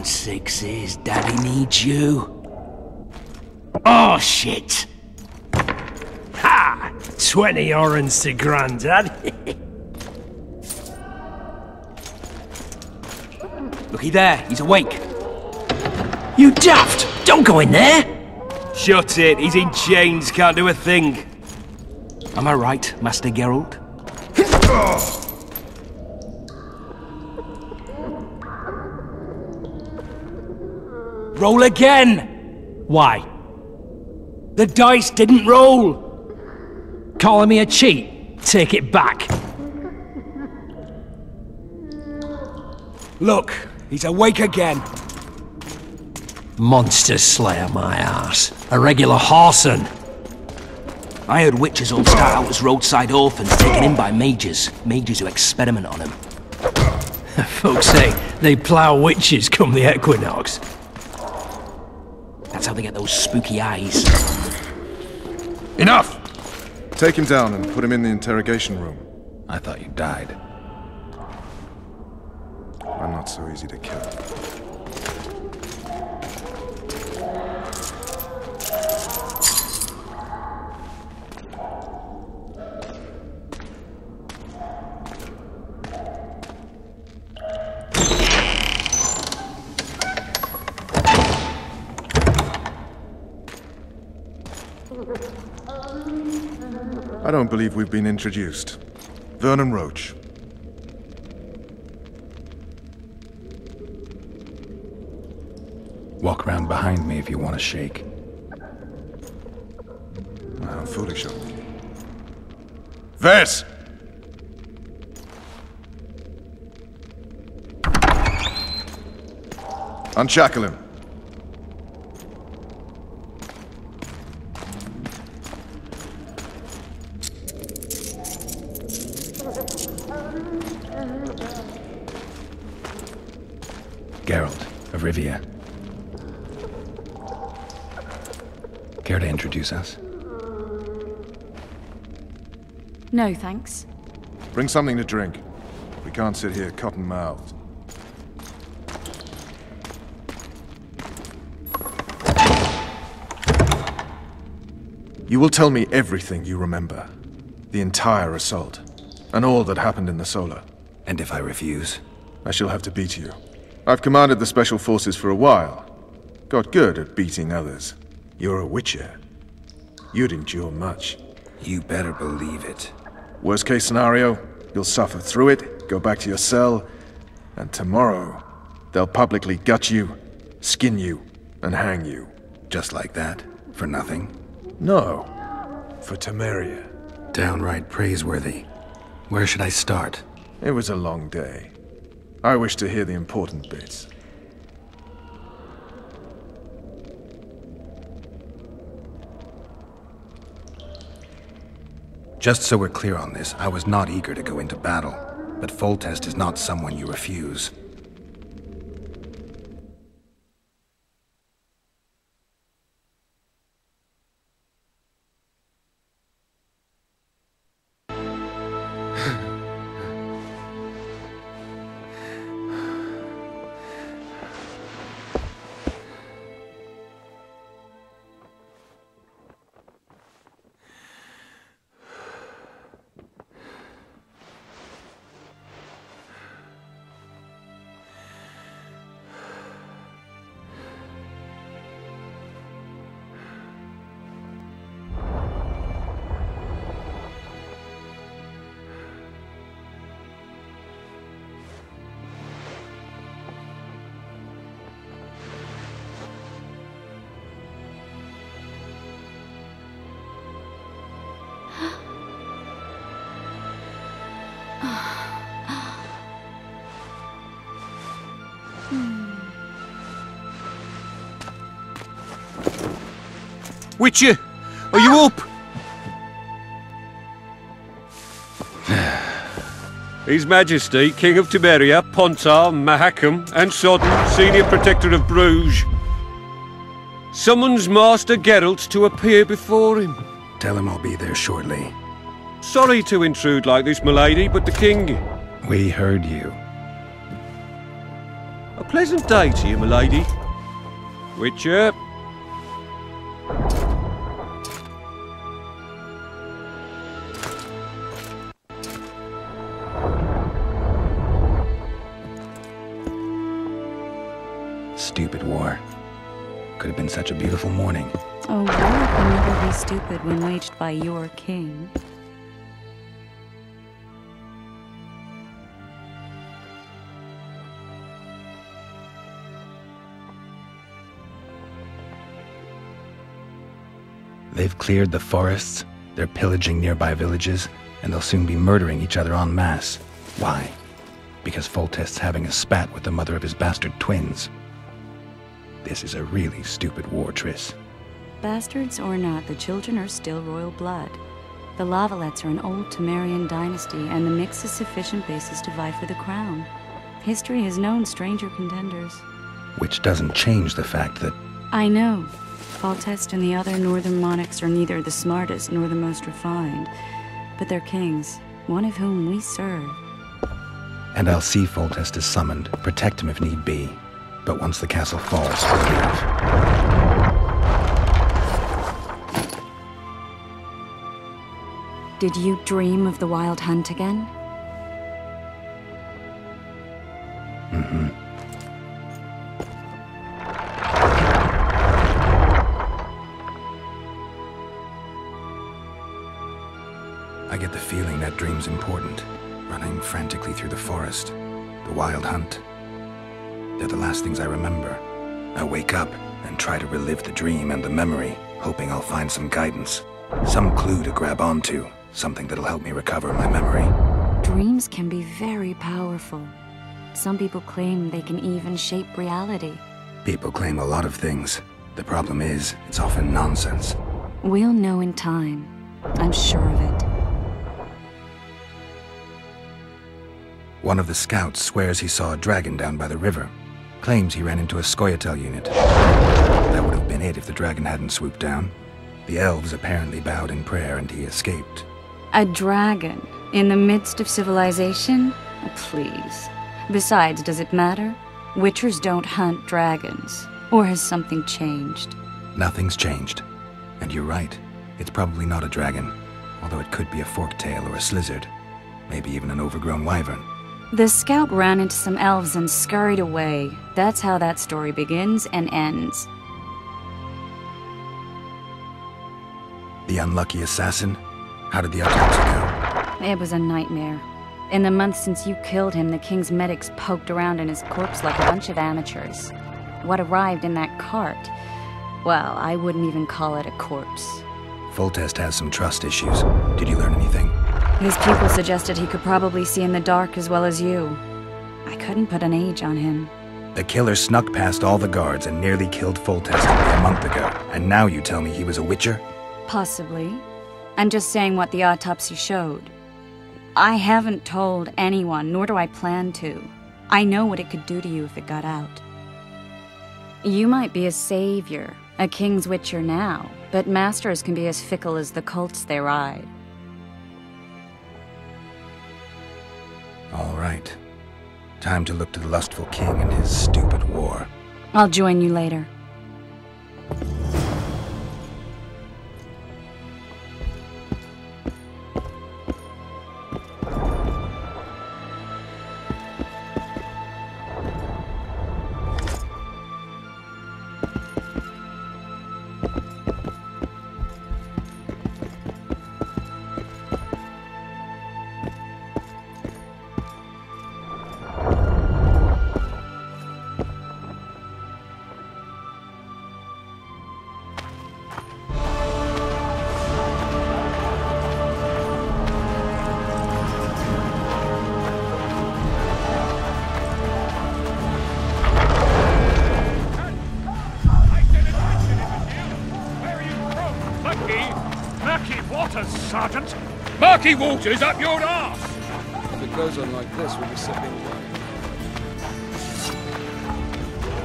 on, sixes. Daddy needs you. Oh, shit! Ha! 20 orange to Grandad. Looky there, he's awake. You daft! Don't go in there! Shut it, he's in chains, can't do a thing. Am I right, Master Geralt? Roll again! Why? The dice didn't roll! Calling me a cheat? Take it back. Look, he's awake again. Monster slayer, my ass. A regular whoreson. I heard witches all start out as roadside orphans taken in by mages. Mages who experiment on them. Folks say they plough witches come the equinox. That's how they get those spooky eyes. Enough! Take him down and put him in the interrogation room. I thought you died. I'm not so easy to kill. I don't believe we've been introduced. Vernon Roach. Walk around behind me if you want to shake. How foolish of me. Vess! Unshackle him. Geralt of Rivia. Care to introduce us? No, thanks. Bring something to drink. We can't sit here cotton-mouthed. You will tell me everything you remember. The entire assault. And all that happened in the Solar. And if I refuse? I shall have to beat you. I've commanded the Special Forces for a while. Got good at beating others. You're a witcher. You'd endure much. You better believe it. Worst case scenario, you'll suffer through it, go back to your cell, and tomorrow, they'll publicly gut you, skin you, and hang you. Just like that? For nothing? No. For Temeria. Downright praiseworthy. Where should I start? It was a long day. I wish to hear the important bits. Just so we're clear on this, I was not eager to go into battle, but Foltest is not someone you refuse. Witcher, are you up? His Majesty, King of Temeria, Pontar, Mahakam, and Sodden, Senior Protector of Bruges, summons Master Geralt to appear before him. Tell him I'll be there shortly. Sorry to intrude like this, milady, but the King... We heard you. A pleasant day to you, m'lady. Witcher. Stupid war. Could have been such a beautiful morning. Oh, war can never be stupid when waged by your king. They've cleared the forests, they're pillaging nearby villages, and they'll soon be murdering each other en masse. Why? Because Foltest's having a spat with the mother of his bastard twins. This is a really stupid war, Triss. Bastards or not, the children are still royal blood. The Lavalettes are an old Temerian dynasty, and the mix is sufficient basis to vie for the crown. History has known stranger contenders. Which doesn't change the fact that... I know. Foltest and the other northern monarchs are neither the smartest nor the most refined, but they're kings, one of whom we serve. And I'll see Foltest is summoned, protect him if need be. But once the castle falls, we'll leave. Did you dream of the wild hunt again? Mm-hmm. I get the feeling that dream's important. Running frantically through the forest. The wild hunt. They're the last things I remember. I wake up and try to relive the dream and the memory, hoping I'll find some guidance. Some clue to grab onto. Something that'll help me recover my memory. Dreams can be very powerful. Some people claim they can even shape reality. People claim a lot of things. The problem is, it's often nonsense. We'll know in time. I'm sure of it. One of the scouts swears he saw a dragon down by the river. Claims he ran into a Scoia'tael unit. That would have been it if the dragon hadn't swooped down. The elves apparently bowed in prayer and he escaped. A dragon? In the midst of civilization? Oh, please. Besides, does it matter? Witchers don't hunt dragons. Or has something changed? Nothing's changed. And you're right. It's probably not a dragon. Although it could be a forktail or a slizzard. Maybe even an overgrown wyvern. The scout ran into some elves and scurried away. That's how that story begins and ends. The unlucky assassin? How did the autopsy go? It was a nightmare. In the months since you killed him, the king's medics poked around in his corpse like a bunch of amateurs. What arrived in that cart? Well, I wouldn't even call it a corpse. Foltest has some trust issues. Did you learn anything? His people suggested he could probably see in the dark as well as you. I couldn't put an age on him. The killer snuck past all the guards and nearly killed Foltest only a month ago. And now you tell me he was a witcher? Possibly. I'm just saying what the autopsy showed. I haven't told anyone, nor do I plan to. I know what it could do to you if it got out. You might be a savior, a king's witcher now, but masters can be as fickle as the colts they ride. All right. Time to look to the lustful king and his stupid war. I'll join you later. Sergeant! Murky waters up your arse! If it goes on like this, we'll be sipping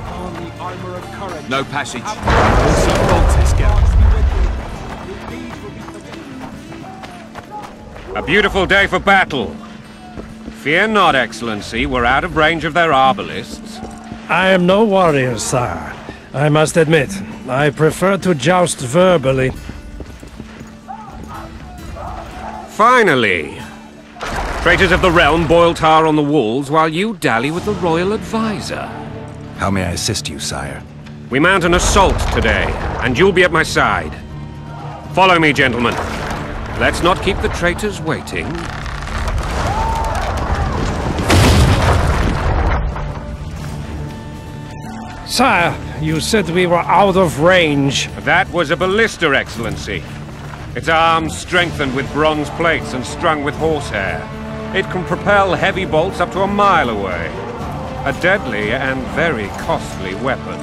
on the armor of courage. No passage. A beautiful day for battle. Fear not, Excellency, we're out of range of their arbalists. I am no warrior, sire. I must admit, I prefer to joust verbally. Finally! Traitors of the realm boil tar on the walls while you dally with the royal advisor. How may I assist you, sire? We mount an assault today, and you'll be at my side. Follow me, gentlemen. Let's not keep the traitors waiting. Sire, you said we were out of range. That was a ballista, Excellency. Its arms strengthened with bronze plates and strung with horsehair. It can propel heavy bolts up to a mile away. A deadly and very costly weapon.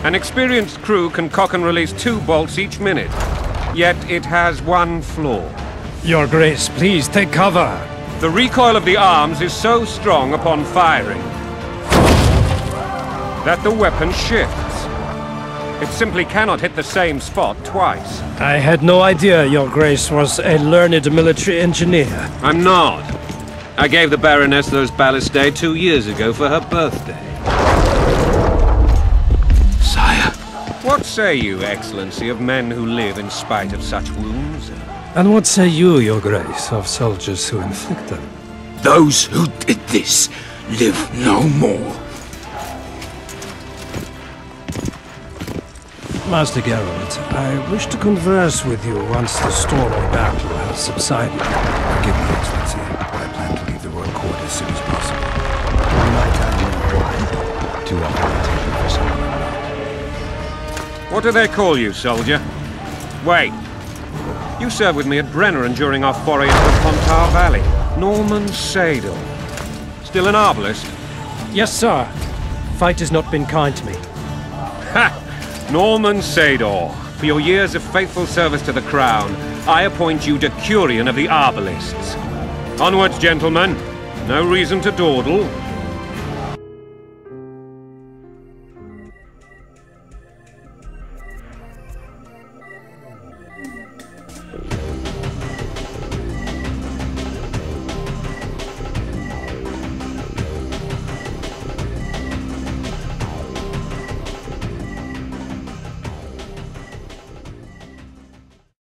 An experienced crew can cock and release 2 bolts each minute. Yet it has one flaw. Your Grace, please take cover. The recoil of the arms is so strong upon firing that the weapon shifts. It simply cannot hit the same spot twice. I had no idea Your Grace was a learned military engineer. I'm not. I gave the Baroness those ballistae 2 years ago for her birthday. Sire. What say you, Excellency, of men who live in spite of such wounds? And what say you, Your Grace, of soldiers who inflict them? Those who did this live no more. Master Geralt, I wish to converse with you once the storm of battle has subsided. Forgive me, Excellency. I plan to leave the royal court as soon as possible. Might I know why? Too often I take them for someone I'm not. What do they call you, soldier? Wait. You served with me at Brenneran during our foray into the Pontar Valley. Norman Sadel. Still an arbalist? Yes, sir. Fight has not been kind to me. Ha! Norman Sador, for your years of faithful service to the crown, I appoint you Decurion of the Arbalists. Onwards, gentlemen. No reason to dawdle.